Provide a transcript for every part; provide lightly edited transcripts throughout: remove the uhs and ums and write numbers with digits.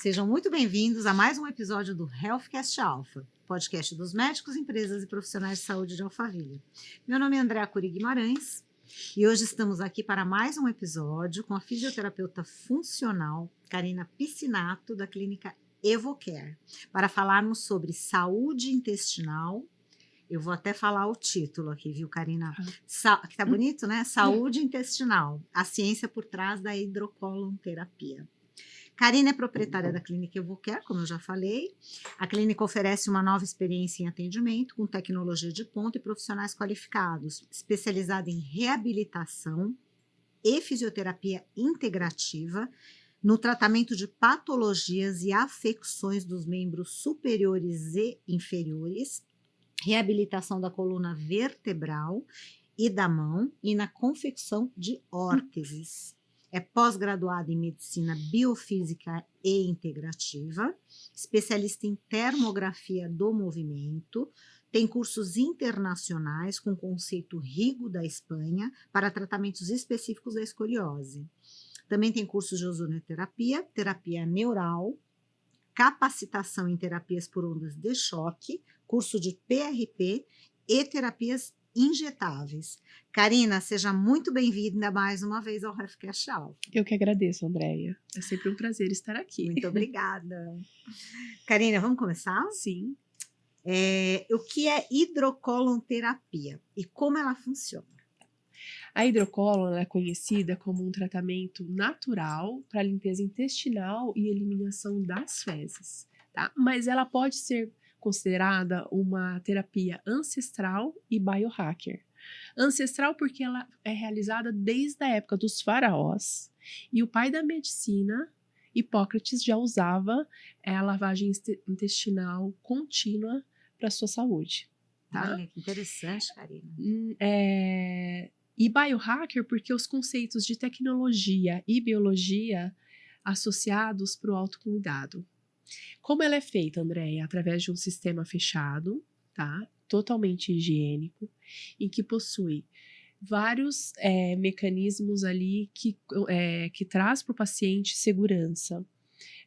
Sejam muito bem-vindos a mais um episódio do Healthcast Alpha, podcast dos médicos, empresas e profissionais de saúde de Alphaville. Meu nome é Andréa Curi Guimarães e hoje estamos aqui para mais um episódio com a fisioterapeuta funcional Karina Piscinato, da clínica Evocare, para falarmos sobre saúde intestinal. Eu vou até falar o título aqui, viu, Karina? Que tá bonito, né? Saúde intestinal, a ciência por trás da hidrocolonterapia. Karina é proprietária da clínica Evocare, como eu já falei. A clínica oferece uma nova experiência em atendimento, com tecnologia de ponta e profissionais qualificados, especializada em reabilitação e fisioterapia integrativa, no tratamento de patologias e afecções dos membros superiores e inferiores, reabilitação da coluna vertebral e da mão e na confecção de órteses. É pós-graduada em medicina biofísica e integrativa, especialista em termografia do movimento, tem cursos internacionais com conceito Rigo da Espanha para tratamentos específicos da escoliose. Também tem cursos de ozonioterapia, terapia neural, capacitação em terapias por ondas de choque, curso de PRP e terapias injetáveis. Karina, seja muito bem-vinda mais uma vez ao Healthcast Alpha. Eu que agradeço, Andréia. É sempre um prazer estar aqui. Muito obrigada. Karina, vamos começar? Sim. O que é hidrocolonterapia e como ela funciona? A hidrocolon é conhecida como um tratamento natural para limpeza intestinal e eliminação das fezes, tá? Mas ela pode ser considerada uma terapia ancestral e biohacker. Ancestral porque ela é realizada desde a época dos faraós e o pai da medicina, Hipócrates, já usava a lavagem intestinal contínua para sua saúde. Tá? Olha, que interessante, Karina. E biohacker porque os conceitos de tecnologia e biologia associados para o autocuidado. Como ela é feita, Andréia? Através de um sistema fechado, tá? Totalmente higiênico, em que possui vários mecanismos ali que traz para o paciente segurança.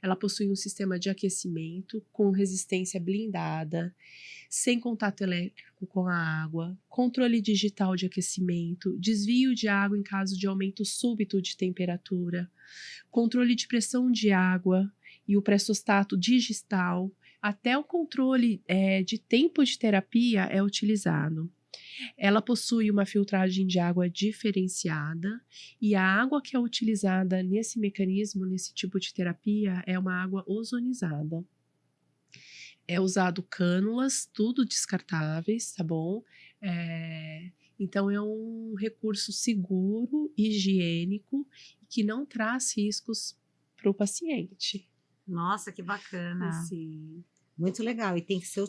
Ela possui um sistema de aquecimento com resistência blindada, sem contato elétrico com a água, controle digital de aquecimento, desvio de água em caso de aumento súbito de temperatura, controle de pressão de água e o pressostato digital, até o controle de tempo de terapia é utilizado. Ela possui uma filtragem de água diferenciada e a água que é utilizada nesse mecanismo, nesse tipo de terapia, é uma água ozonizada. É usado cânulas, tudo descartáveis, tá bom? Então é um recurso seguro, higiênico, que não traz riscos para o paciente. Nossa, que bacana. Sim. Muito legal, e tem que ser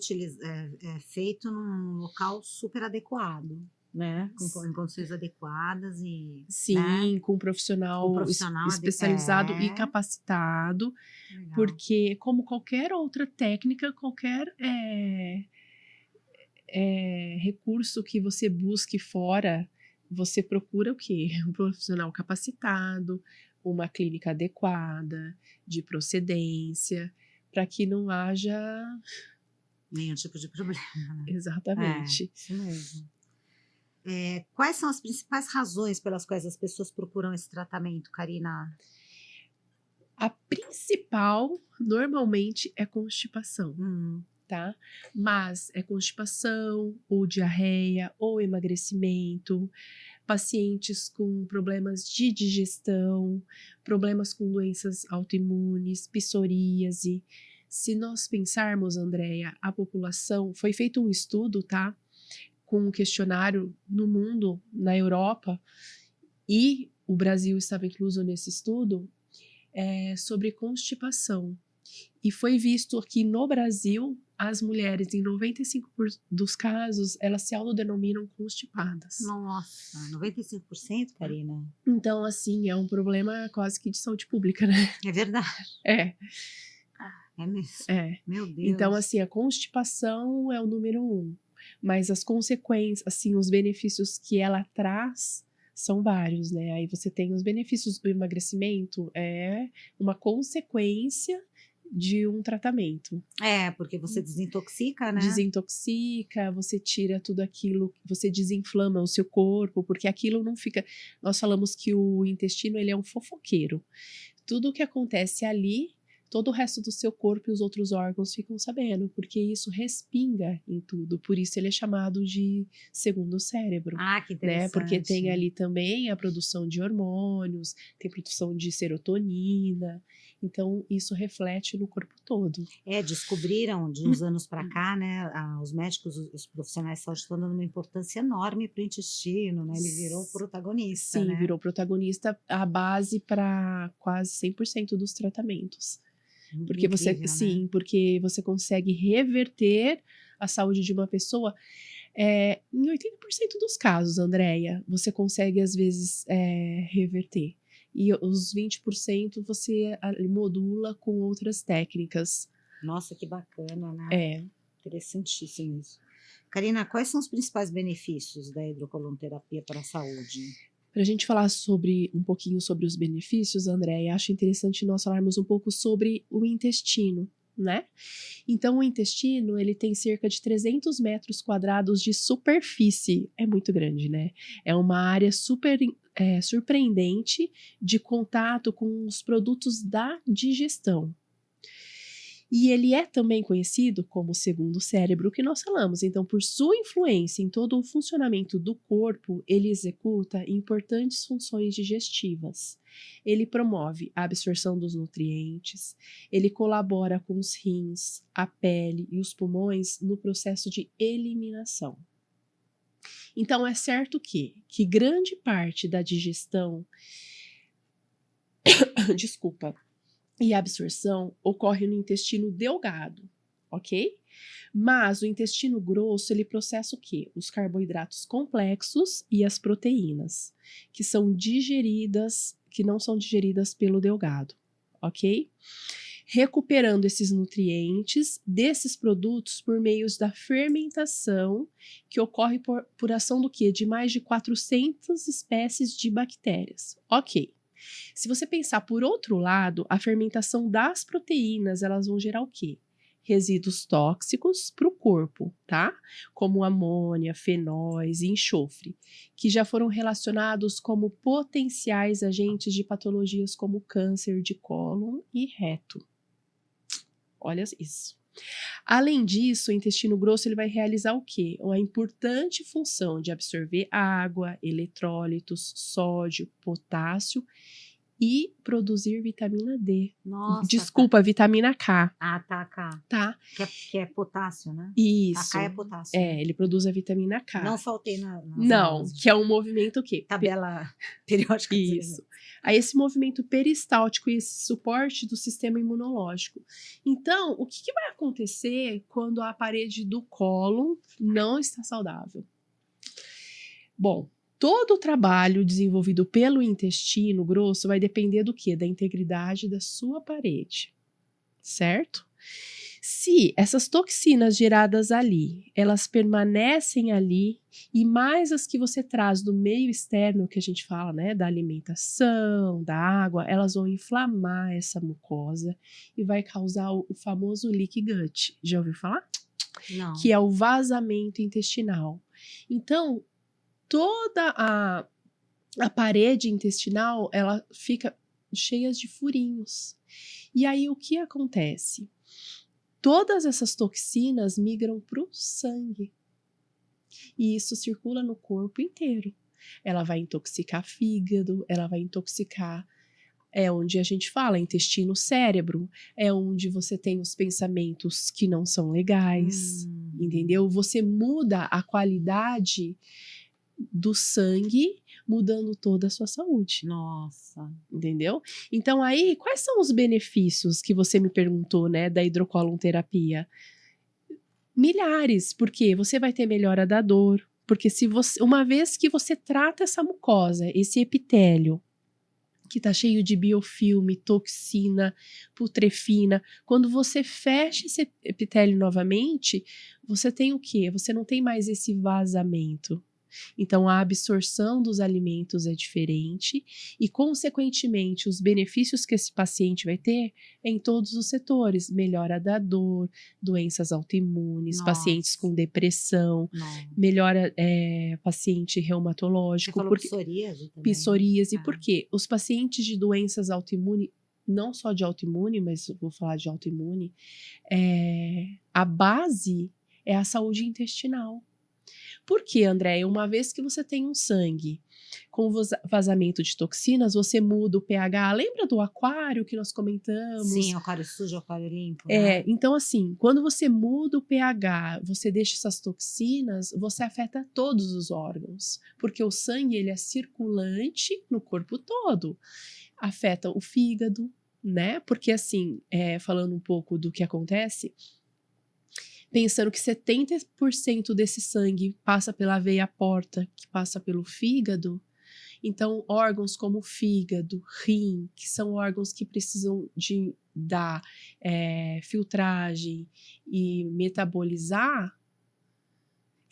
feito num local super adequado, né? Em condições adequadas e... Sim, né? com um profissional especializado e capacitado, Legal. porque como qualquer outra técnica, qualquer recurso que você busque fora, você procura o quê? Um profissional capacitado, uma clínica adequada, de procedência, para que não haja nenhum tipo de problema. Né? Exatamente. Isso mesmo. Quais são as principais razões pelas quais as pessoas procuram esse tratamento, Karina? A principal, normalmente, é constipação, tá? Mas é constipação, ou diarreia, ou emagrecimento, pacientes com problemas de digestão, problemas com doenças autoimunes, psoríase. Se nós pensarmos, Andréia, a população, foi feito um estudo, tá? Com um questionário no mundo, na Europa, e o Brasil estava incluso nesse estudo, sobre constipação. E foi visto que no Brasil, as mulheres, em 95% dos casos, elas se autodenominam constipadas. Nossa, 95%, Karina? Então, assim, é um problema quase que de saúde pública, né? É verdade. É mesmo? Meu Deus. Então, assim, a constipação é o número 1. Mas as consequências, assim, os benefícios que ela traz são vários, né? Aí você tem os benefícios do emagrecimento, é uma consequência de um tratamento. Porque você desintoxica, né? Desintoxica, você tira tudo aquilo, você desinflama o seu corpo, porque aquilo não fica... Nós falamos que o intestino, ele é um fofoqueiro. Tudo o que acontece ali, todo o resto do seu corpo e os outros órgãos ficam sabendo, porque isso respinga em tudo. Por isso ele é chamado de segundo cérebro. Que interessante. Né? Porque tem ali também a produção de hormônios, tem produção de serotonina. Então, isso reflete no corpo todo. Descobriram de uns anos para cá, né? Os médicos, os profissionais de saúde estão dando uma importância enorme para o intestino, né? Ele virou protagonista, Sim, né? virou protagonista, a base para quase 100% dos tratamentos. Porque Incrível, sim, né? porque você consegue reverter a saúde de uma pessoa. Em 80% dos casos, Andréia, você consegue, às vezes, reverter. E os 20% você modula com outras técnicas. Nossa, que bacana, né? Interessantíssimo isso. Karina, quais são os principais benefícios da hidrocolonterapia para a saúde? Para a gente falar um pouquinho sobre os benefícios, Andréia, acho interessante nós falarmos um pouco sobre o intestino, né? Então, o intestino, ele tem cerca de 300 metros quadrados de superfície. É muito grande, né? É uma área surpreendente de contato com os produtos da digestão. E ele é também conhecido como o segundo cérebro que nós falamos. Então, por sua influência em todo o funcionamento do corpo, ele executa importantes funções digestivas. Ele promove a absorção dos nutrientes, ele colabora com os rins, a pele e os pulmões no processo de eliminação. Então, é certo que grande parte da digestão e a absorção ocorre no intestino delgado, ok? Mas o intestino grosso, ele processa o quê? Os carboidratos complexos e as proteínas, que não são digeridas pelo delgado, ok? Recuperando esses nutrientes desses produtos por meio da fermentação, que ocorre por ação do quê? De mais de 400 espécies de bactérias, ok? Se você pensar por outro lado, a fermentação das proteínas, elas vão gerar o quê? Resíduos tóxicos para o corpo, tá? Como amônia, fenóis e enxofre, que já foram relacionados como potenciais agentes de patologias como câncer de cólon e reto. Olha isso. Além disso, o intestino grosso ele vai realizar o quê? Uma importante função de absorver água, eletrólitos, sódio, potássio e produzir vitamina D. Nossa, Desculpa, vitamina K. K. Tá? Que é potássio, né? Isso. K é potássio. Né? Ele produz a vitamina K. Não faltei nas Não, aulas. que é um movimento o quê? Tabela periódica. Isso. Aí esse movimento peristáltico e esse suporte do sistema imunológico. Então, o que vai acontecer quando a parede do cólon não está saudável? Bom, todo o trabalho desenvolvido pelo intestino grosso vai depender do quê? Da integridade da sua parede, certo? Se essas toxinas geradas ali, elas permanecem ali, e mais as que você traz do meio externo, que a gente fala, né, da alimentação, da água, elas vão inflamar essa mucosa e vai causar o famoso leaky gut. Já ouviu falar? Não. Que é o vazamento intestinal. Então, toda a parede intestinal, ela fica cheia de furinhos. E aí, o que acontece? Todas essas toxinas migram para o sangue. E isso circula no corpo inteiro. Ela vai intoxicar fígado, ela vai intoxicar... É onde a gente fala intestino-cérebro, é onde você tem os pensamentos que não são legais, entendeu? Você muda a qualidade do sangue, mudando toda a sua saúde. Nossa. Entendeu? Então aí, quais são os benefícios que você me perguntou, né, da hidrocolonterapia? Milhares, porque você vai ter melhora da dor, porque uma vez que você trata essa mucosa, esse epitélio, que tá cheio de biofilme, toxina, putrefina, quando você fecha esse epitélio novamente, você tem o quê? Você não tem mais esse vazamento. Então, a absorção dos alimentos é diferente e, consequentemente, os benefícios que esse paciente vai ter é em todos os setores. Melhora da dor, doenças autoimunes, pacientes com depressão, melhora paciente Você reumatológico. falou psoríase também. Psoríase, por quê? Os pacientes de doenças autoimunes, não só de autoimune, mas eu vou falar de autoimune, a base é a saúde intestinal. Por quê, Andréia? Uma vez que você tem um sangue com vazamento de toxinas, você muda o pH. Lembra do aquário que nós comentamos? Sim, aquário sujo, aquário limpo. Então assim, quando você muda o pH, você deixa essas toxinas, você afeta todos os órgãos, porque o sangue ele é circulante no corpo todo. Afeta o fígado, né? Porque assim, falando um pouco do que acontece, pensando que 70% desse sangue passa pela veia porta, que passa pelo fígado, então órgãos como fígado, rim, que são órgãos que precisam da filtragem e metabolizar,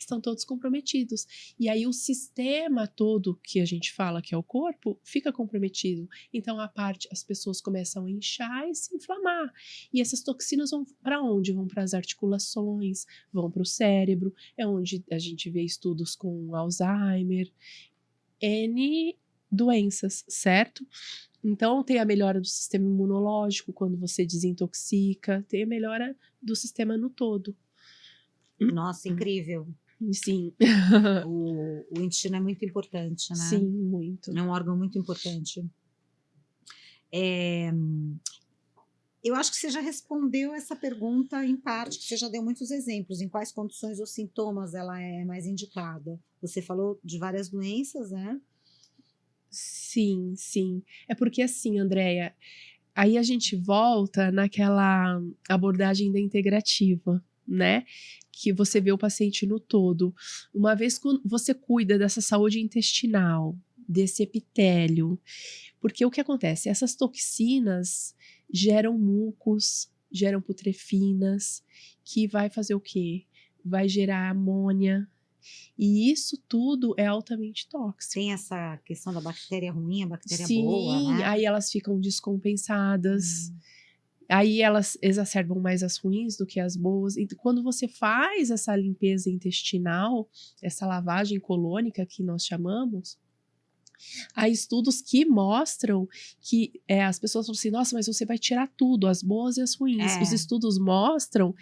estão todos comprometidos. E aí o sistema todo que a gente fala que é o corpo, fica comprometido. Então as pessoas começam a inchar e se inflamar. E essas toxinas vão para onde? Vão para as articulações, vão para o cérebro, é onde a gente vê estudos com Alzheimer, N doenças, certo? Então tem a melhora do sistema imunológico quando você desintoxica, tem a melhora do sistema no todo. Nossa, incrível. Sim. O intestino é muito importante, né? Sim, muito. É um órgão muito importante. Eu acho que você já respondeu essa pergunta em parte, que você já deu muitos exemplos, em quais condições ou sintomas ela é mais indicada. Você falou de várias doenças, né? Sim, sim. É porque assim, Andréia, aí a gente volta naquela abordagem da integrativa, né? Que você vê o paciente no todo. Uma vez que você cuida dessa saúde intestinal, desse epitélio, porque o que acontece? Essas toxinas geram mucos, geram putrefinas, que vai fazer o quê? Vai gerar amônia, e isso tudo é altamente tóxico. Tem essa questão da bactéria ruim, a bactéria Sim, boa, né? aí elas ficam descompensadas. Aí elas exacerbam mais as ruins do que as boas. E quando você faz essa limpeza intestinal, essa lavagem colônica que nós chamamos, há estudos que mostram que as pessoas falam assim, nossa, mas você vai tirar tudo, as boas e as ruins. Os estudos mostram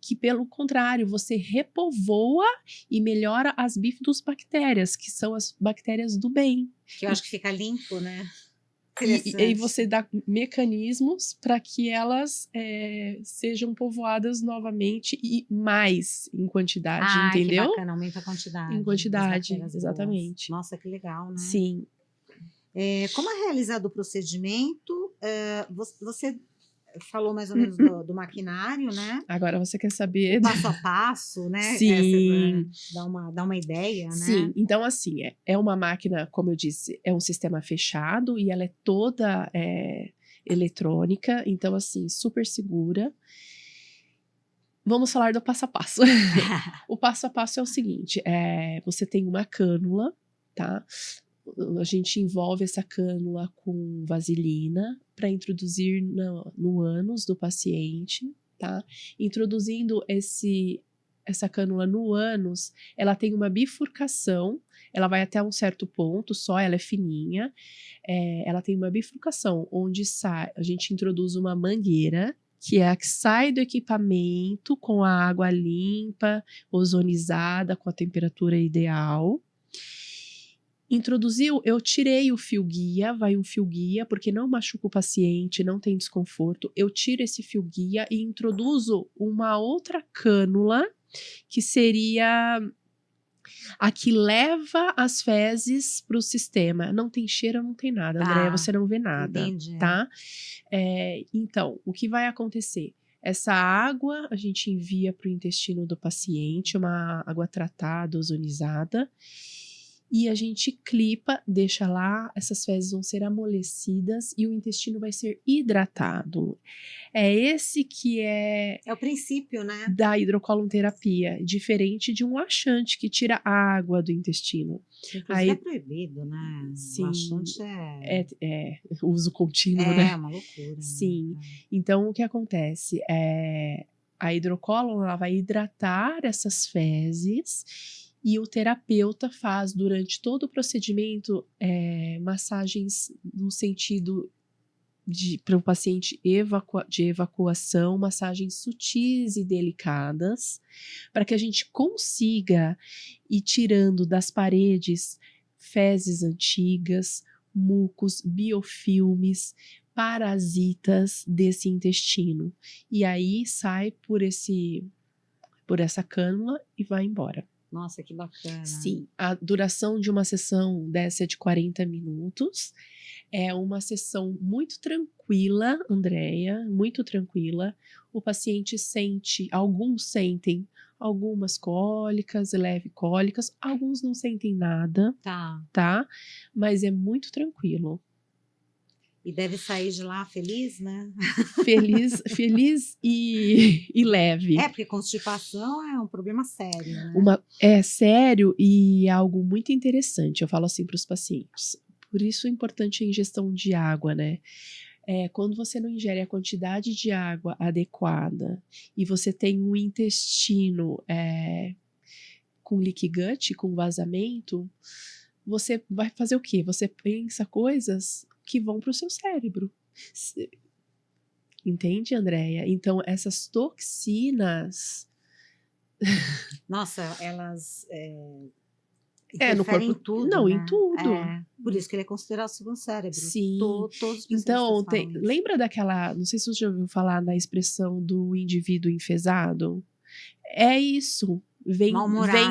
que, pelo contrário, você repovoa e melhora as bifidobactérias, que são as bactérias do bem. Que eu acho que fica limpo, né? E você dá mecanismos para que elas sejam povoadas novamente e mais em quantidade, entendeu? Que bacana, aumenta a quantidade. Em quantidade, exatamente. Boas. Nossa, que legal, né? Sim. Como é realizado o procedimento? Você falou mais ou menos do maquinário, né? Agora você quer saber... O passo a passo, né? Sim. Dá uma ideia, né? Sim, então assim, é uma máquina, como eu disse, é um sistema fechado e ela é toda eletrônica, então assim, super segura. Vamos falar do passo a passo. O passo a passo é o seguinte, você tem uma cânula, tá? A gente envolve essa cânula com vaselina para introduzir no ânus do paciente, tá? Introduzindo essa cânula no ânus, ela tem uma bifurcação, ela vai até um certo ponto só, ela é fininha, ela tem uma bifurcação onde a gente introduz uma mangueira, que é a que sai do equipamento com a água limpa, ozonizada, com a temperatura ideal. Introduziu, eu tirei o fio guia, vai um fio guia, porque não machuca o paciente, não tem desconforto. Eu tiro esse fio guia e introduzo uma outra cânula, que seria a que leva as fezes para o sistema. Não tem cheiro, não tem nada, Andréia, você não vê nada, entendi. Tá? Então, o que vai acontecer? Essa água a gente envia para o intestino do paciente, uma água tratada, ozonizada, e a gente clipa, deixa lá, essas fezes vão ser amolecidas e o intestino vai ser hidratado. É esse que é É o princípio, né? da hidrocolonterapia, diferente de um laxante que tira água do intestino. Inclusive Aí, é proibido, né? O sim, laxante uso contínuo, né? uma loucura. Sim. Né? Então, o que acontece? A hidrocólon ela vai hidratar essas fezes e o terapeuta faz durante todo o procedimento massagens no sentido para o paciente de evacuação, massagens sutis e delicadas, para que a gente consiga ir tirando das paredes fezes antigas, mucos, biofilmes, parasitas desse intestino. E aí sai por essa cânula e vai embora. Nossa, que bacana. Sim, a duração de uma sessão dessa é de 40 minutos. É uma sessão muito tranquila, Andréia, muito tranquila. O paciente alguns sentem algumas cólicas, leve cólicas, alguns não sentem nada, tá? Mas é muito tranquilo. E deve sair de lá feliz, né? Feliz e leve. Porque constipação é um problema sério, né? É sério e é algo muito interessante. Eu falo assim para os pacientes. Por isso é importante a ingestão de água, né? Quando você não ingere a quantidade de água adequada e você tem um intestino com leaky gut, com vazamento, você vai fazer o quê? Você pensa coisas que vão para o seu cérebro. Entende, Andréia? Então, essas toxinas... Nossa, elas no corpo, em tudo, não, né? em tudo. Por isso que ele é considerado o segundo cérebro. Sim. Todos os então, falam isso. lembra daquela, não sei se você já ouviu falar na expressão do indivíduo enfesado? É isso. Vem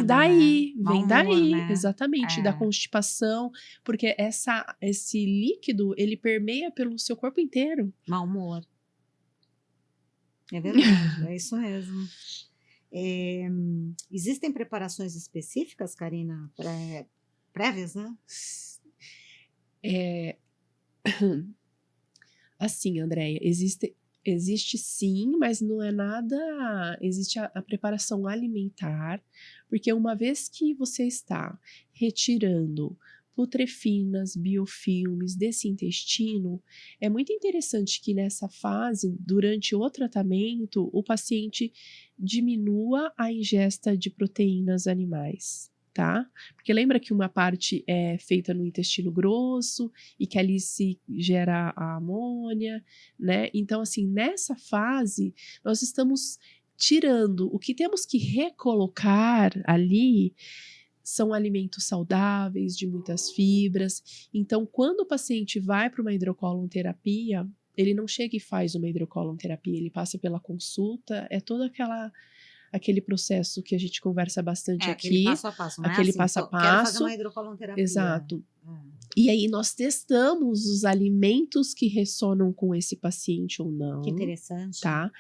daí, né? vem daí, né? exatamente, da constipação, porque esse líquido, ele permeia pelo seu corpo inteiro. Mau humor. É verdade, é isso mesmo. Existem preparações específicas, Karina, prévias, né? Assim, Andréia, existe sim, mas não é nada. Existe a preparação alimentar, porque uma vez que você está retirando putrefinas, biofilmes desse intestino, é muito interessante que nessa fase, durante o tratamento, o paciente diminua a ingesta de proteínas animais. Tá? Porque lembra que uma parte é feita no intestino grosso e que ali se gera a amônia, né? Então, assim, nessa fase, nós estamos tirando. O que temos que recolocar ali são alimentos saudáveis, de muitas fibras. Então, quando o paciente vai para uma hidrocolonterapia, ele não chega e faz uma hidrocolonterapia, ele passa pela consulta, é toda aquele processo que a gente conversa bastante aqui. Aquele passo a passo, não aquele assim, passo a passo. Quero fazer uma hidrocolonterapia. Exato. E aí nós testamos os alimentos que ressonam com esse paciente ou não. Que interessante. Tá?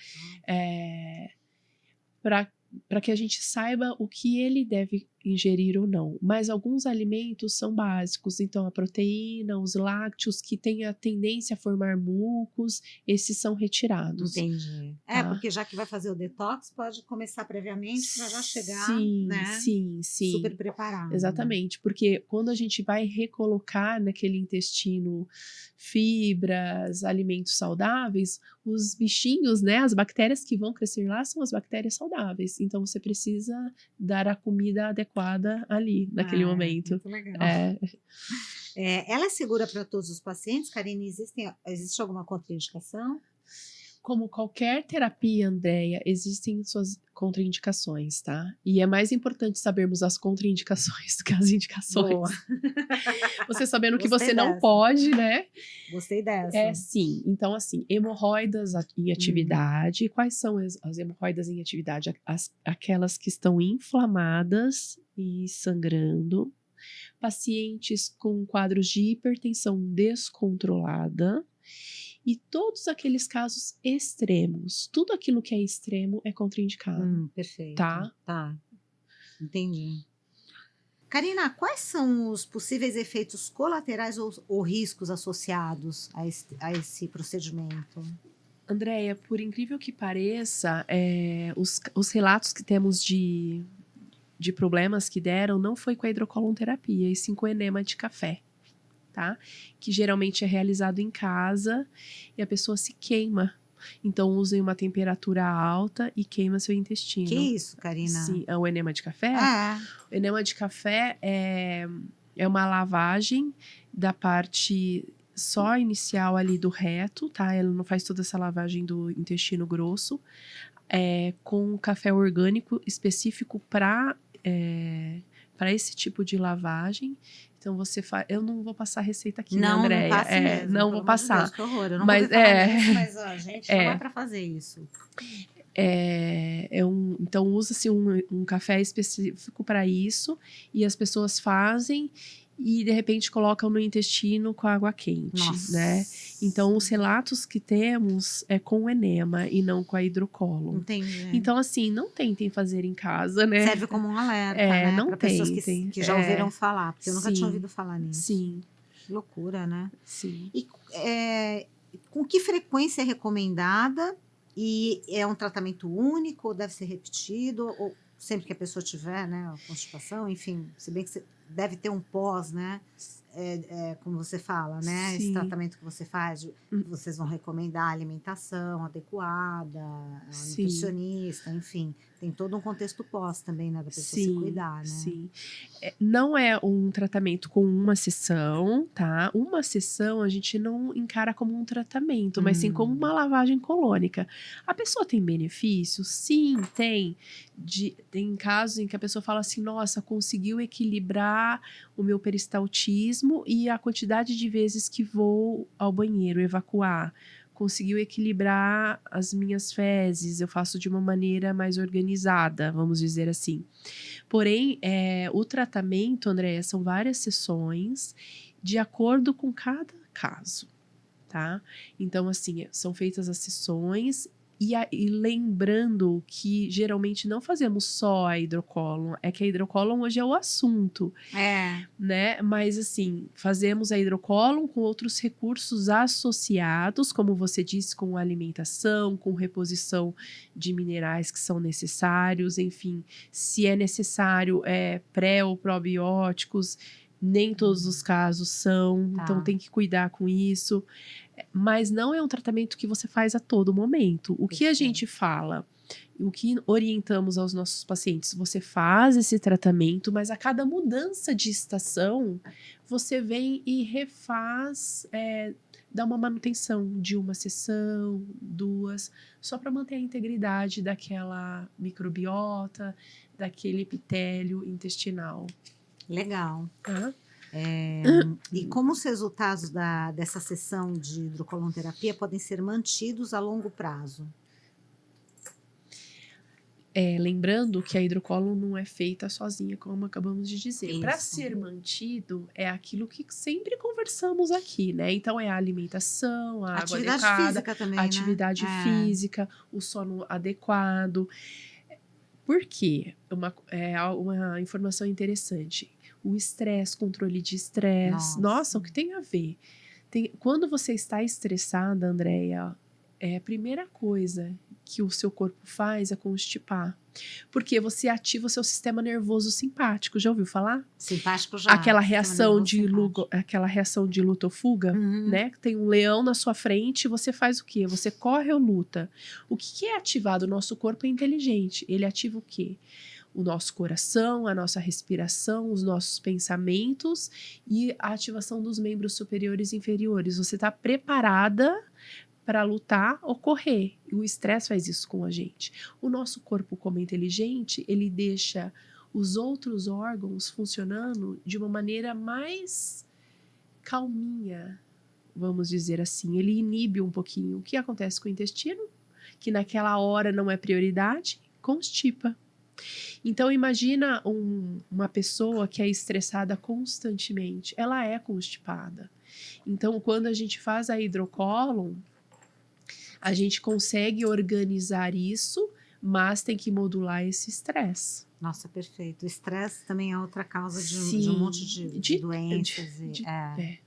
Para que a gente saiba o que ele deve ingerir ou não. Mas alguns alimentos são básicos, então a proteína, os lácteos que têm a tendência a formar mucos, esses são retirados. Entendi. Tá? Porque já que vai fazer o detox, pode começar previamente para já chegar, sim, né? Sim. Super preparado. Exatamente, porque quando a gente vai recolocar naquele intestino fibras, alimentos saudáveis, os bichinhos, né, as bactérias que vão crescer lá são as bactérias saudáveis. Então você precisa dar a comida adequada ali, naquele momento. Muito legal. Ela é segura para todos os pacientes, Karine? Existe alguma contraindicação? Como qualquer terapia, Andréia, existem suas contraindicações, tá? E é mais importante sabermos as contraindicações do que as indicações. Boa. Você sabendo que você dessa. não pode, né? Gostei dessa. Sim. Então, assim, hemorroidas em atividade. Quais são as hemorroidas em atividade? Aquelas que estão inflamadas e sangrando. Pacientes com quadros de hipertensão descontrolada. E todos aqueles casos extremos. Tudo aquilo que é extremo é contraindicado. Perfeito. Tá? Entendi. Karina, quais são os possíveis efeitos colaterais ou riscos associados a esse procedimento? Andréia, por incrível que pareça, os relatos que temos de problemas que deram não foi com a hidrocolonterapia, e sim com enema de café, tá? Que geralmente é realizado em casa e a pessoa se queima. Então, usa em uma temperatura alta e queima seu intestino. Que isso, Karina? Sim, o enema de café? É. O enema de café é uma lavagem da parte só inicial ali do reto, tá? Ela não faz toda essa lavagem do intestino grosso, com café orgânico específico para esse tipo de lavagem. Então você faz. Eu não vou passar receita aqui, né, Andréia? Não passe mesmo. Não vou passar. Deus, que horror. Eu não Mas vou falar nisso, mas ó, gente, não é para fazer isso. Então usa-se um café específico para isso e as pessoas fazem e de repente colocam no intestino com água quente, né? Então os relatos que temos é com enema e não com a hidrocolo. Entendi. Então assim, não tentem fazer em casa, né? Serve como um alerta, né? Não para pessoas que já ouviram falar, porque eu nunca tinha ouvido falar nisso. Sim. Que loucura, né? Sim. E com que frequência é recomendada? E é um tratamento único ou deve ser repetido? Ou sempre que a pessoa tiver, né, a constipação, enfim, se bem que você deve ter um pós, né? Como você fala, né? Sim. Esse tratamento que você faz, vocês vão recomendar alimentação adequada, nutricionista, enfim. Tem todo um contexto pós também, né? Da pessoa se cuidar, né? Sim. Não é um tratamento com uma sessão, tá? Uma sessão a gente não encara como um tratamento, mas sim como uma lavagem colônica. A pessoa tem benefícios? Sim, tem. Tem casos em que a pessoa fala assim, nossa, conseguiu equilibrar o meu peristaltismo e a quantidade de vezes que vou ao banheiro evacuar. Conseguiu equilibrar as minhas fezes, eu faço de uma maneira mais organizada, vamos dizer assim. Porém, o tratamento, Andréia, são várias sessões de acordo com cada caso, tá? Então, assim, são feitas as sessões e lembrando que geralmente não fazemos só a hidrocólon, é que a hidrocólon hoje é o assunto, né? Mas assim, fazemos a hidrocólon com outros recursos associados, como você disse, com alimentação, com reposição de minerais que são necessários, enfim, se é necessário pré ou probióticos, nem todos os casos são, então tem que cuidar com isso. Mas não é um tratamento que você faz a todo momento. O que a gente fala, o que orientamos aos nossos pacientes, você faz esse tratamento, mas a cada mudança de estação, você vem e refaz, dá uma manutenção de uma sessão, 2, só para manter a integridade daquela microbiota, daquele epitélio intestinal. Legal. E como os resultados dessa sessão de hidrocolonterapia podem ser mantidos a longo prazo? Lembrando que a hidrocólon não é feita sozinha, como acabamos de dizer. Para ser mantido, é aquilo que sempre conversamos aqui, né? Então, é a alimentação, a água adequada, atividade física também, a atividade física, o sono adequado. Por quê? Uma informação interessante. O estresse, controle de estresse. Nossa, o que tem a ver? Quando você está estressada, Andréia, a primeira coisa que o seu corpo faz é constipar. Porque você ativa o seu sistema nervoso simpático. Já ouviu falar? Simpático já. Aquela reação de luta ou fuga, né? Tem um leão na sua frente, você faz o quê? Você corre ou luta? O que é ativado? O nosso corpo é inteligente. Ele ativa o quê? O nosso coração, a nossa respiração, os nossos pensamentos e a ativação dos membros superiores e inferiores. Você está preparada para lutar ou correr. E o estresse faz isso com a gente. O nosso corpo, como é inteligente, ele deixa os outros órgãos funcionando de uma maneira mais calminha, vamos dizer assim. Ele inibe um pouquinho. O que acontece com o intestino? Que naquela hora não é prioridade, constipa. Então, imagina uma pessoa que é estressada constantemente. Ela é constipada. Então, quando a gente faz a hidrocólon, a gente consegue organizar isso, mas tem que modular esse estresse. Nossa, perfeito. O estresse também é outra causa de Sim, um monte de doenças.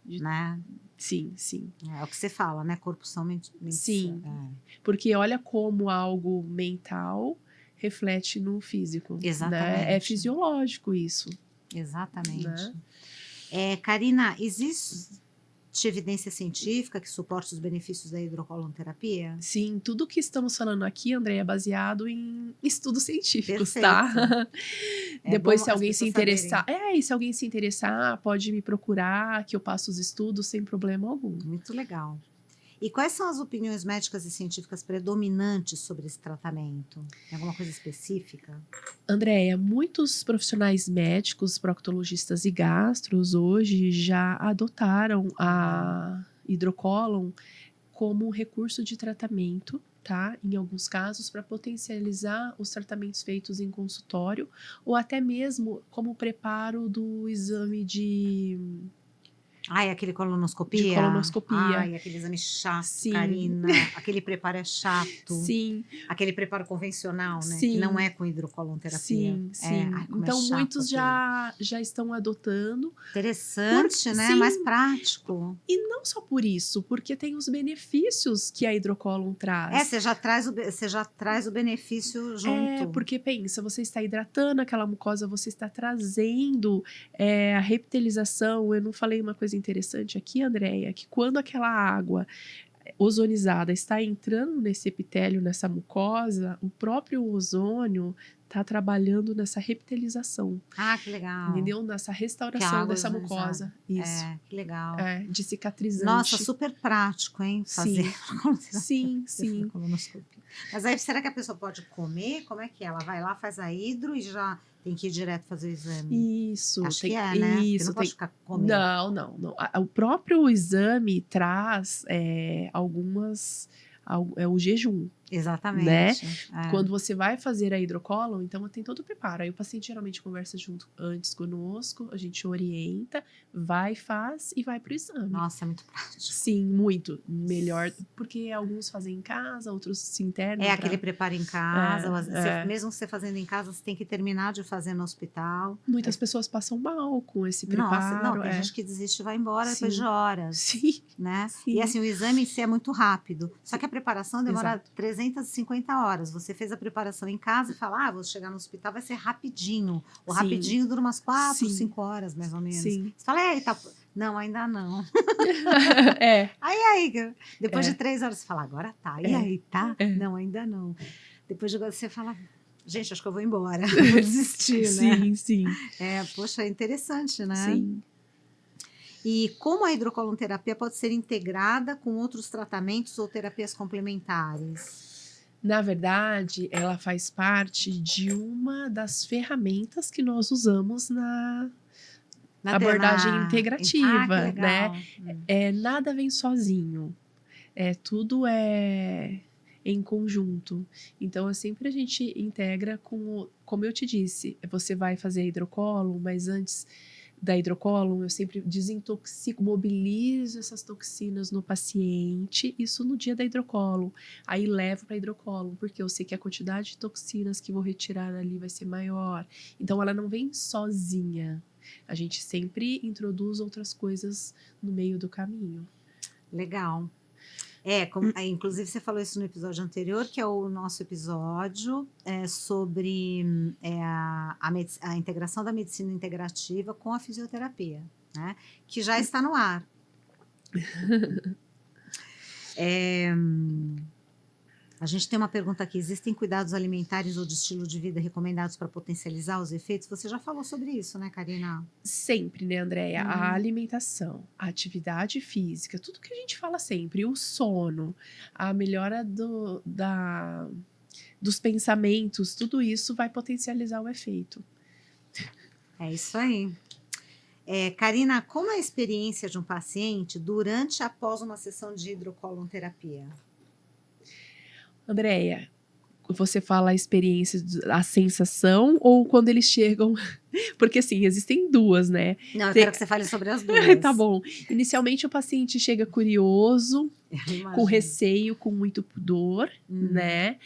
Né? Sim, sim. É o que você fala, né? Corpo, são, mente. Sim, porque olha como algo mental reflete no físico. Exatamente. Né? É fisiológico isso. Exatamente. Né? Karina, existe evidência científica que suporte os benefícios da hidrocolonterapia? Sim, tudo que estamos falando aqui, André, é baseado em estudos científicos, Perfeito. tá? Depois, bom se alguém as se pessoas interessar, saberem. e se alguém se interessar, pode me procurar, que eu passo os estudos sem problema algum. Muito legal. E quais são as opiniões médicas e científicas predominantes sobre esse tratamento? Tem alguma coisa específica? Andréia, muitos profissionais médicos, proctologistas e gastros hoje já adotaram a hidrocolon como recurso de tratamento, tá? Em alguns casos, para potencializar os tratamentos feitos em consultório ou até mesmo como preparo do exame de Ai, aquele colonoscopia? De colonoscopia. Ai, aquele exame chato, Sim. Karina. Aquele preparo é chato. Sim. Aquele preparo convencional, né? Sim. Que não é com hidrocolonterapia. Sim, sim. Ai, como então, é chato muitos já estão adotando. Interessante, né? Sim. Mais prático. E não só por isso, porque tem os benefícios que a hidrocolon traz. Você já traz o benefício junto. Porque pensa, você está hidratando aquela mucosa, você está trazendo a reptilização. Eu não falei uma coisa interessante aqui, Andréia, que quando aquela água ozonizada está entrando nesse epitélio, nessa mucosa, o próprio ozônio está trabalhando nessa reptilização. Ah, que legal. Entendeu? Nessa restauração dessa mucosa. Isso. Que legal. De cicatrizante. Nossa, super prático, hein? Fazer. Sim, sim. Mas aí, será que a pessoa pode comer? Como é que é? Ela vai lá, faz a hidro e já tem que ir direto fazer o exame? Isso. Acho que né? Isso. Porque não pode ficar comendo. Não. O próprio exame traz algumas... É o jejum. Exatamente. Né? Quando você vai fazer a hidrocolon, então tem todo o preparo. Aí o paciente geralmente conversa junto antes conosco, a gente orienta, faz e vai pro exame. Nossa, é muito prático. Sim, muito. Melhor, porque alguns fazem em casa, outros se internam. Aquele preparo em casa. Mesmo você fazendo em casa, você tem que terminar de fazer no hospital. Muitas pessoas passam mal com esse preparo. Nossa, não, tem gente que desiste e vai embora depois de horas. Sim. Né? Sim. E assim, o exame em si é muito rápido. Só que a preparação demora Exato. 350 horas. Você fez a preparação em casa e fala, vou chegar no hospital, vai ser rapidinho. O Sim. rapidinho dura umas 4, Sim. 5 horas, mais ou menos. Sim. Você fala, tá... Não, ainda não. Aí, depois de 3 horas, você fala, agora tá. E aí, tá? Não, ainda não. Depois de você fala, gente, acho que eu vou embora. Vou desistir, né? Sim. Poxa, é interessante, né? Sim. E como a hidrocolonterapia pode ser integrada com outros tratamentos ou terapias complementares? Na verdade, ela faz parte de uma das ferramentas que nós usamos na abordagem integrativa, né? Nada vem sozinho. Tudo é em conjunto. Então, sempre a gente integra com, como eu te disse, você vai fazer a hidrocolon, mas antes da hidrocolon, eu sempre desintoxico, mobilizo essas toxinas no paciente, isso no dia da hidrocolon. Aí levo para a hidrocolon, porque eu sei que a quantidade de toxinas que vou retirar ali vai ser maior. Então, ela não vem sozinha. A gente sempre introduz outras coisas no meio do caminho. Legal. Inclusive você falou isso no episódio anterior, que é o nosso episódio sobre a integração da medicina integrativa com a fisioterapia, né? Que já está no ar. A gente tem uma pergunta aqui: existem cuidados alimentares ou de estilo de vida recomendados para potencializar os efeitos? Você já falou sobre isso, né, Karina? Sempre, né, Andréia? A alimentação, a atividade física, tudo que a gente fala sempre, o sono, a melhora dos pensamentos, tudo isso vai potencializar o efeito. É isso aí. Karina, como é a experiência de um paciente durante e após uma sessão de hidrocolonterapia? Andréia, você fala a experiência, a sensação ou quando eles chegam? Porque, assim, existem duas, né? Não, eu quero que você fale sobre as duas. Tá bom. Inicialmente, o paciente chega curioso, com receio, com muito pudor, né?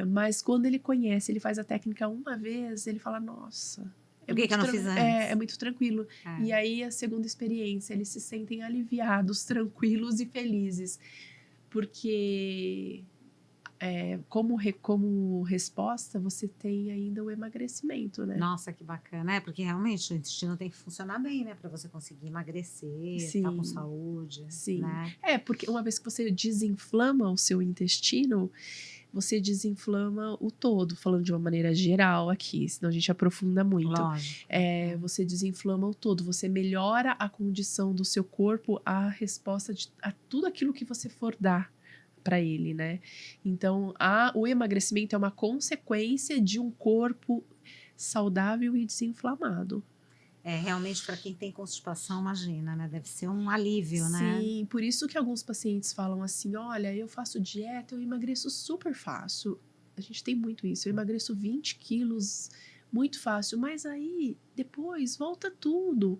Mas quando ele conhece, ele faz a técnica uma vez, ele fala, nossa... Por que eu não fiz antes? É muito tranquilo. E aí, a segunda experiência, eles se sentem aliviados, tranquilos e felizes. Porque, como resposta, você tem ainda o emagrecimento, né? Nossa, que bacana. Porque realmente o intestino tem que funcionar bem, né? Para você conseguir emagrecer, estar com saúde. Sim. Né? Porque uma vez que você desinflama o seu intestino, você desinflama o todo, falando de uma maneira geral aqui, senão a gente aprofunda muito. Lógico. Você desinflama o todo, você melhora a condição do seu corpo, a resposta a tudo aquilo que você for dar para ele, né? Então, o emagrecimento é uma consequência de um corpo saudável e desinflamado. Realmente, para quem tem constipação, imagina, né? Deve ser um alívio, né? Sim, por isso que alguns pacientes falam assim, olha, eu faço dieta, eu emagreço super fácil. A gente tem muito isso, eu emagreço 20 quilos muito fácil, mas aí, depois, volta tudo.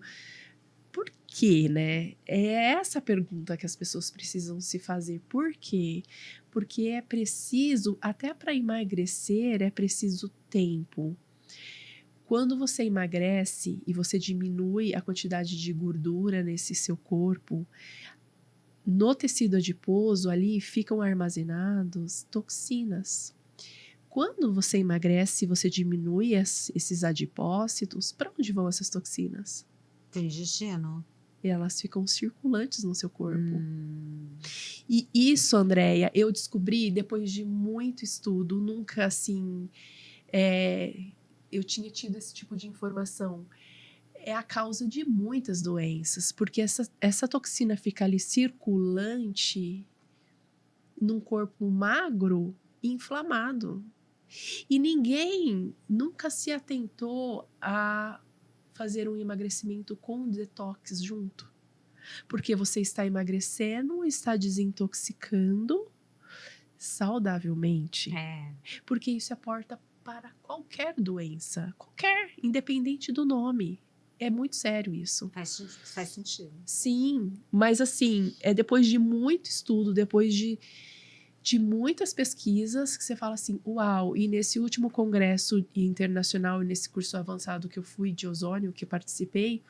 Por quê, né? É essa pergunta que as pessoas precisam se fazer. Por quê? Porque é preciso, até para emagrecer, é preciso tempo. Quando você emagrece e você diminui a quantidade de gordura nesse seu corpo, no tecido adiposo ali ficam armazenados toxinas. Quando você emagrece, você diminui esses adipócitos, para onde vão essas toxinas? Pro intestino. E elas ficam circulantes no seu corpo. E isso, Andréia, eu descobri depois de muito estudo, nunca assim... eu tinha tido esse tipo de informação. É a causa de muitas doenças, porque essa toxina fica ali circulante num corpo magro e inflamado. E ninguém nunca se atentou a fazer um emagrecimento com detox junto. Porque você está emagrecendo, está desintoxicando saudavelmente. Porque isso é a porta para qualquer doença, independente do nome. É muito sério isso. Faz sentido. Sim, mas assim, depois de muito estudo, depois de muitas pesquisas, que você fala assim, uau, e nesse último congresso internacional, e nesse curso avançado que eu fui de ozônio, que eu participei,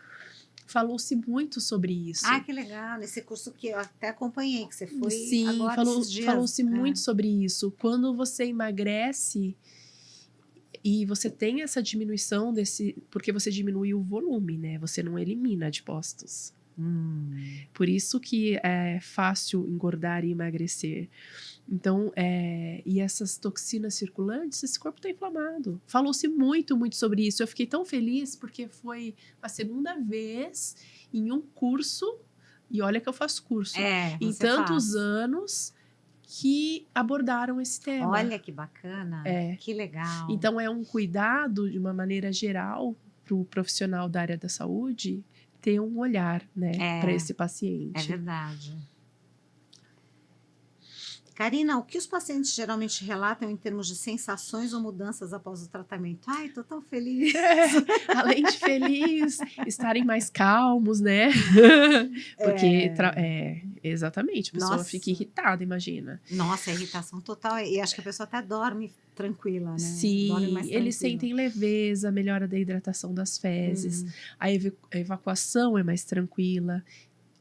falou-se muito sobre isso. Ah, que legal, nesse curso que eu até acompanhei, que você foi Sim, agora esses dias. falou-se muito sobre isso. Quando você emagrece e você tem essa diminuição porque você diminui o volume, né? Você não elimina adipócitos. Por isso que é fácil engordar e emagrecer. Então, e essas toxinas circulantes, esse corpo está inflamado. Falou-se muito, muito sobre isso. Eu fiquei tão feliz porque foi a segunda vez em um curso, e olha que eu faço curso, em tantos anos que abordaram esse tema. Olha que bacana, que legal. Então, é um cuidado, de uma maneira geral, para o profissional da área da saúde ter um olhar, né, para esse paciente. É verdade. Karina, o que os pacientes geralmente relatam em termos de sensações ou mudanças após o tratamento? Ai, tô tão feliz. Além de feliz, estarem mais calmos, né? Porque, exatamente, a pessoa fica irritada, imagina. Nossa, a irritação total. E acho que a pessoa até dorme tranquila, né? Sim, eles sentem leveza, melhora da hidratação das fezes, a evacuação é mais tranquila.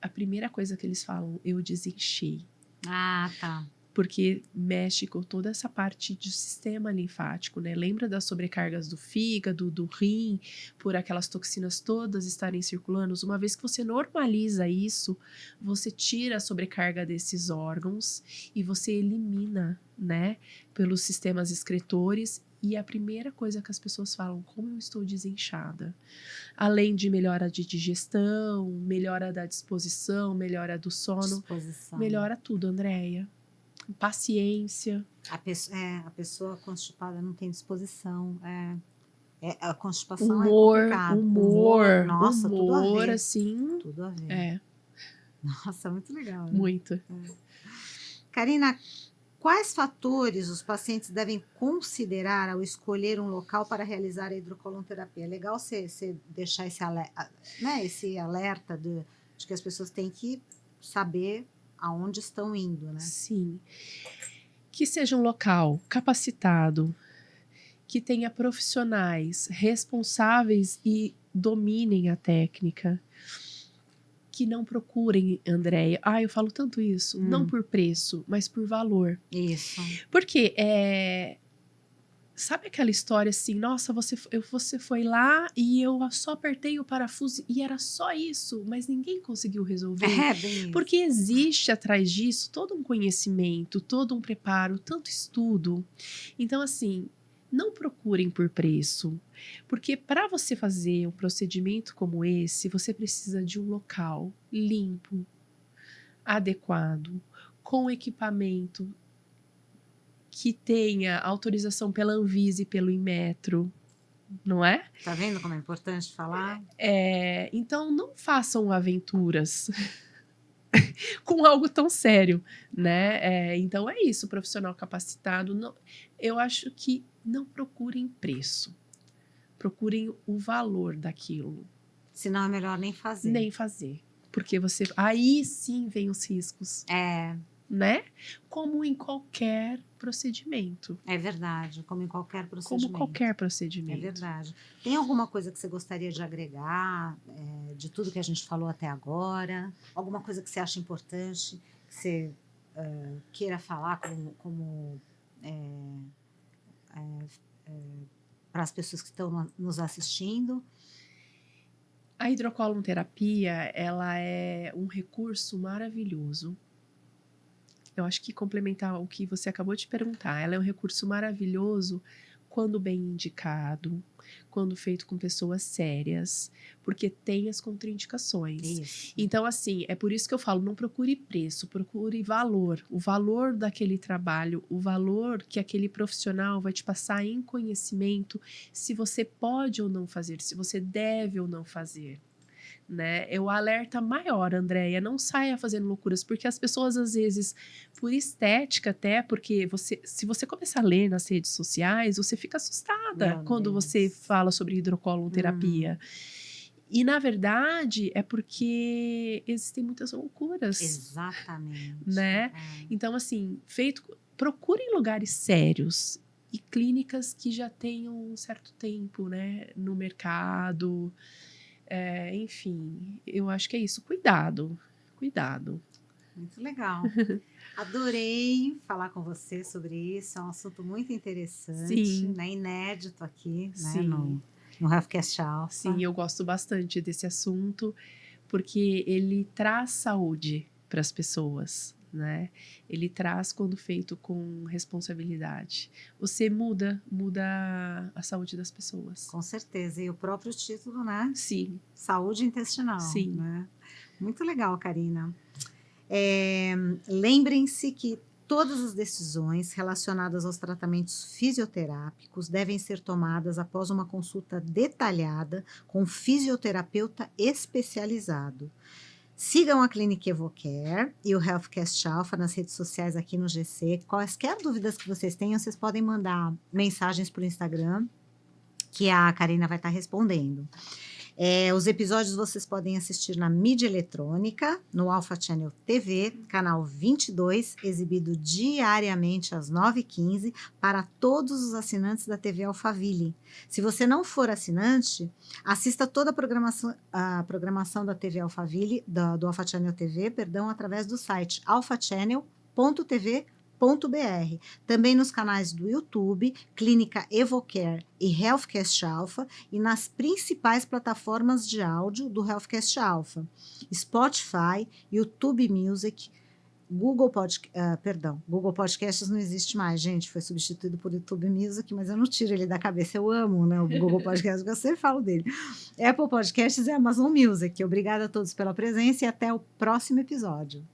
A primeira coisa que eles falam, eu desinchei. Ah, tá. Porque mexe com toda essa parte do sistema linfático, né? Lembra das sobrecargas do fígado, do rim, por aquelas toxinas todas estarem circulando? Uma vez que você normaliza isso, você tira a sobrecarga desses órgãos e você elimina, né? Pelos sistemas excretores. E a primeira coisa que as pessoas falam, como eu estou desinchada. Além de melhora de digestão, melhora da disposição, melhora do sono. Melhora tudo, Andréia. Paciência. A pessoa constipada não tem disposição. A constipação humor, é complicado. Humor. Nossa, tudo a ver. Assim. Tudo a ver. Nossa, muito legal. Né? Muito. Karina, quais fatores os pacientes devem considerar ao escolher um local para realizar a hidrocolonterapia? É legal você deixar esse alerta de que as pessoas têm que saber aonde estão indo, né? Sim. que seja um local capacitado, que tenha profissionais responsáveis e dominem a técnica, que não procurem, Andréia. Eu falo tanto isso, não por preço, mas por valor. Isso. Porque sabe aquela história assim, nossa, você foi lá e eu só apertei o parafuso e era só isso, mas ninguém conseguiu resolver. Bem isso. Porque existe atrás disso todo um conhecimento, todo um preparo, tanto estudo. Então, assim, não procurem por preço, porque para você fazer um procedimento como esse, você precisa de um local limpo, adequado, com equipamento que tenha autorização pela Anvisa e pelo Inmetro, não é? Tá vendo como é importante falar? Então, não façam aventuras com algo tão sério, né? Então, é isso, profissional capacitado. Não, eu acho que não procurem preço, procurem o valor daquilo. Senão é melhor nem fazer. Nem fazer, porque aí sim vem os riscos. Né? Como em qualquer procedimento. É verdade, como em qualquer procedimento. Como qualquer procedimento. É verdade. Tem alguma coisa que você gostaria de agregar de tudo que a gente falou até agora? Alguma coisa que você acha importante, que você queira falar para as pessoas que estão nos assistindo? A hidrocolonterapia, ela é um recurso maravilhoso. Eu acho que complementar o que você acabou de perguntar, ela é um recurso maravilhoso quando bem indicado, quando feito com pessoas sérias, porque tem as contraindicações. Isso. Então, assim, é por isso que eu falo, não procure preço, procure valor. O valor daquele trabalho, o valor que aquele profissional vai te passar em conhecimento, se você pode ou não fazer, se você deve ou não fazer. Né? É o alerta maior, Andréia, não saia fazendo loucuras, porque as pessoas às vezes, por estética até, porque se você começar a ler nas redes sociais, você fica assustada quando você fala sobre hidrocolonterapia. E na verdade é porque existem muitas loucuras. Exatamente. Né? Então, assim, procurem lugares sérios e clínicas que já tenham um certo tempo, né, no mercado. Enfim, eu acho que é isso. Cuidado. Muito legal. Adorei falar com você sobre isso. É um assunto muito interessante, né? Inédito aqui, né? No Healthcast Alpha. Sim, eu gosto bastante desse assunto, porque ele traz saúde para as pessoas, né? Ele traz quando feito com responsabilidade. Você muda a saúde das pessoas. Com certeza. E o próprio título, né? Sim. Saúde intestinal. Sim. Né? Muito legal, Karina. Lembrem-se que todas as decisões relacionadas aos tratamentos fisioterápicos devem ser tomadas após uma consulta detalhada com um fisioterapeuta especializado. Sigam a Clínica Evocare e o Healthcast Alpha nas redes sociais aqui no GC. Quaisquer dúvidas que vocês tenham, vocês podem mandar mensagens para o Instagram, que a Karina vai estar respondendo. Os episódios vocês podem assistir na mídia eletrônica, no Alpha Channel TV, canal 22, exibido diariamente às 9h15 para todos os assinantes da TV Alphaville. Se você não for assinante, assista toda a programação da TV Alphaville, do Alpha Channel TV, através do site alphachannel.tv.br. Também nos canais do YouTube, Clínica Evocare e Healthcast Alpha, e nas principais plataformas de áudio do Healthcast Alpha: Spotify, YouTube Music, Google Podcasts não existe mais, gente, foi substituído por YouTube Music, mas eu não tiro ele da cabeça, eu amo, né, o Google Podcasts, eu sempre falo dele. Apple Podcasts e Amazon Music. Obrigada a todos pela presença e até o próximo episódio.